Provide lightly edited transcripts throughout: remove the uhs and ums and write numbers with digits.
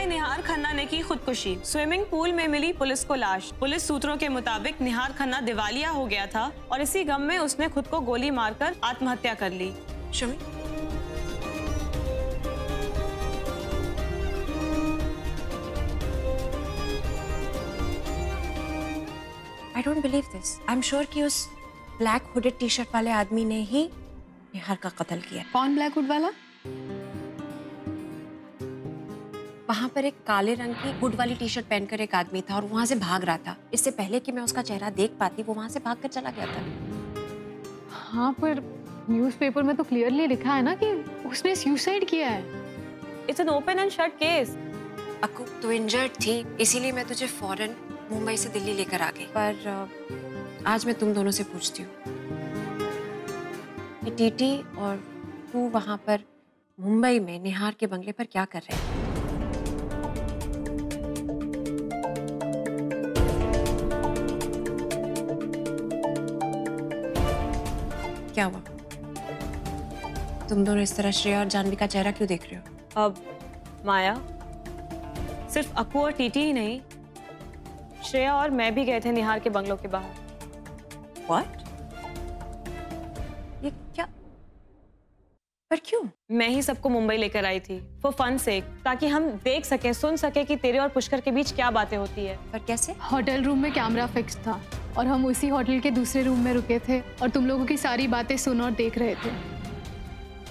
भाई निहार खन्ना ने की खुदकुशी। स्विमिंग पूल में मिली पुलिस को लाश। पुलिस सूत्रों के मुताबिक निहार खन्ना दिवालिया हो गया था और इसी गम में उसने खुद को गोली मारकर आत्महत्या कर ली। Shami, I don't believe this. I'm sure कि उस ब्लैक हुडेड टी शर्ट वाले आदमी ने ही निहार का कत्ल किया। कौन ब्लैक हुड वाला? वहां पर एक काले रंग की हुड वाली टी शर्ट पहनकर एक आदमी था और वहां से भाग रहा था। इससे पहले कि मैं उसका चेहरा देख पाती वो वहां से भाग कर चला गया था। हाँ, पर न्यूज़पेपर में तो क्लियरली लिखा है ना कि उसने सुसाइड किया है। It's an open and shut case. Akku, तू इंजर्ड थी, इसीलिए मैं तुझे फौरन मुंबई से दिल्ली लेकर आ गई। पर आज मैं तुम दोनों से पूछती हूँ कि टीटी और तू वहां पर मुंबई में निहार के बंगले पर क्या कर रहे थे? क्या हुआ? तुम दोनों इस तरह श्रेया और जानवी का चेहरा क्यों देख रहे हो? अब माया, सिर्फ अक्कू और टीटी ही नहीं, श्रेया और मैं भी गए थे निहार के बंगलों के बाहर। What? ये क्या? पर क्यों? मैं ही सबको मुंबई लेकर आई थी फॉर फन सेक, ताकि हम देख सके, सुन सके कि तेरे और पुष्कर के बीच क्या बातें होती है। पर कैसे? होटल रूम में कैमरा फिक्स था और हम उसी होटल के दूसरे रूम में रुके थे और तुम लोगों की सारी बातें सुन और देख रहे थे।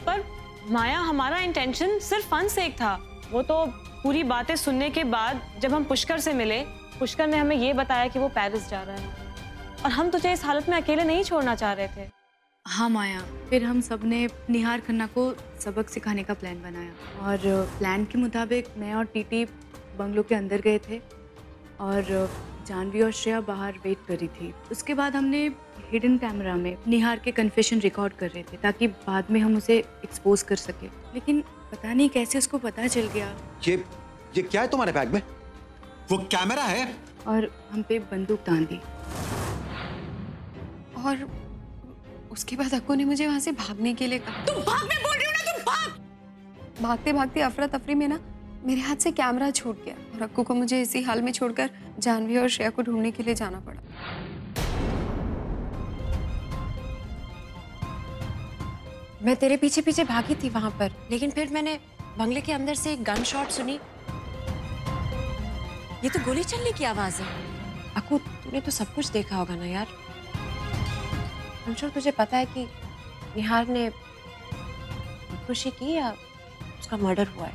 पर माया, हमारा इंटेंशन सिर्फ फन सेक था। वो तो पूरी बातें सुनने के बाद जब हम पुष्कर से मिले, पुष्कर ने हमें ये बताया कि वो पेरिस जा रहा है और हम तुझे इस हालत में अकेले नहीं छोड़ना चाह रहे थे। हाँ माया, फिर हम सब ने निहार खन्ना को सबक सिखाने का प्लान बनाया और प्लान के मुताबिक मैं और टीटी बंगलों के अंदर गए थे और जानवी और श्रेया बाहर वेट कर रही थी। उसके बाद हमने हिडन कैमरा में निहार के कन्फेशन रिकॉर्ड कर रहे थे ताकि बाद में हम उसे एक्सपोज कर सके, लेकिन पता नहीं कैसे उसको पता चल गया। ये क्या है तुम्हारे बैग में? वो कैमरा है। और हम पे बंदूक तान दी। और उसके बाद अक्कू ने मुझे वहां से भागने के लिए कहा। तुम भाग, मैं बोल रही हूँ ना, तुम भाग। भागते भागते अफरा तफरी में ना मेरे हाथ से कैमरा छूट गया और अक्कू को मुझे इसी हाल में छोड़कर जानवी और श्रेया को ढूंढने के लिए जाना पड़ा। मैं तेरे पीछे पीछे भागी थी वहां पर, लेकिन फिर मैंने बंगले के अंदर से एक गन शॉट सुनी। ये तो गोली चलने की आवाज है। अक्कू, तूने तो सब कुछ देखा होगा ना यार। I'm sure तुझे पता है कि निहार ने खुदकुशी की या उसका मर्डर हुआ है।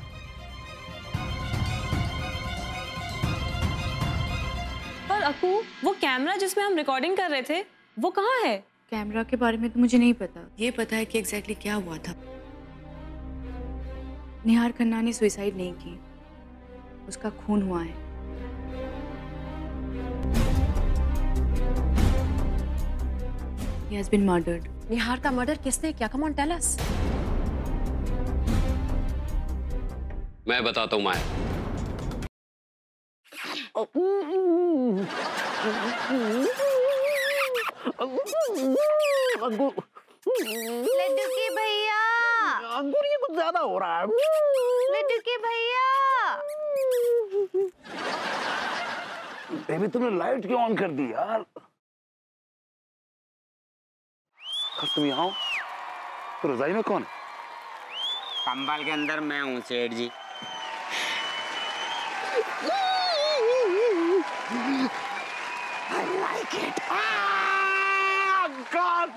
पर अक्कू, वो कैमरा जिसमें हम रिकॉर्डिंग कर रहे थे वो कहाँ है? कैमरा के बारे में तो मुझे नहीं पता। ये पता है कि एग्जैक्टली क्या हुआ था। निहार खन्ना ने सुसाइड नहीं की, उसका खून हुआ है। He has been murdered. निहार का मर्डर किसने किया? Come on, tell us. मैं बताता हूँ माया। लड्डू के भैया, अंकुर ये कुछ ज्यादा हो रहा है। लड्डू के भैया। बेबी, तुमने लाइट क्यों ऑन कर दी यार? तुम यहाँ हो तो रजाई में कौन है? कंबल के अंदर मैं हूँ सेठ जी। I like it. Ah, God.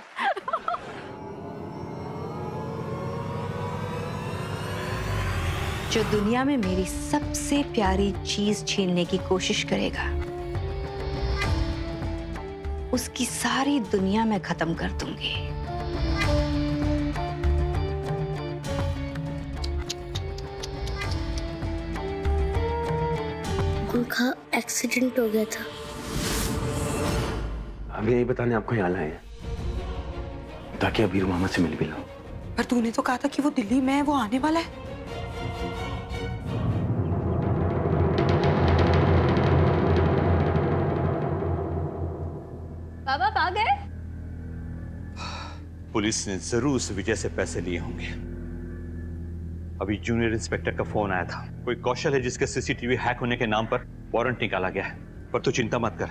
जो दुनिया में मेरी सबसे प्यारी चीज छीनने की कोशिश करेगा उसकी सारी दुनिया मैं खत्म कर दूंगी। उनका एक्सीडेंट हो गया था। अभी यही बताने आपको यहाँ लाए हैं ताकि अबीर मामा से मिल भी लो। पर तूने तो कहा था कि वो दिल्ली में है, वो आने वाला है। बाबा आ गए? पुलिस ने जरूर उस विजय से पैसे लिए होंगे अभी जूनियर इंस्पेक्टर का फोन आया था। कोई कौशल है जिसके सीसीटीवी हैक होने के नाम पर वारंट निकाला गया है। पर तू चिंता मत कर,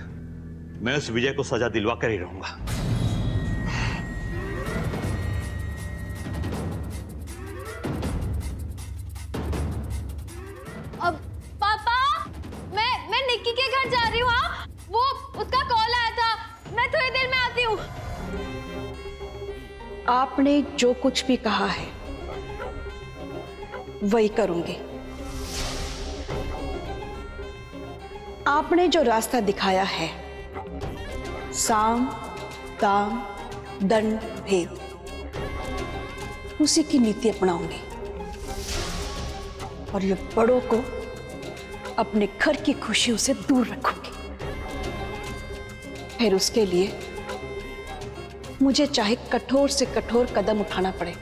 मैं उस विजय को सजा दिलवा कर ही रहूंगा। अब पापा, मैं निक्की के घर जा रही हूँ। हाँ, वो उसका कॉल आया था, मैं थोड़ी देर में आती हूँ। आपने जो कुछ भी कहा है वही करूंगी। आपने जो रास्ता दिखाया है, साम दाम दंड भेद, उसी की नीति अपनाऊंगी और ये बड़ों को अपने घर की खुशियों से दूर रखूंगी। फिर उसके लिए मुझे चाहे कठोर से कठोर कदम उठाना पड़े,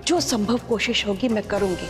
जो संभव कोशिश होगी मैं करूंगी।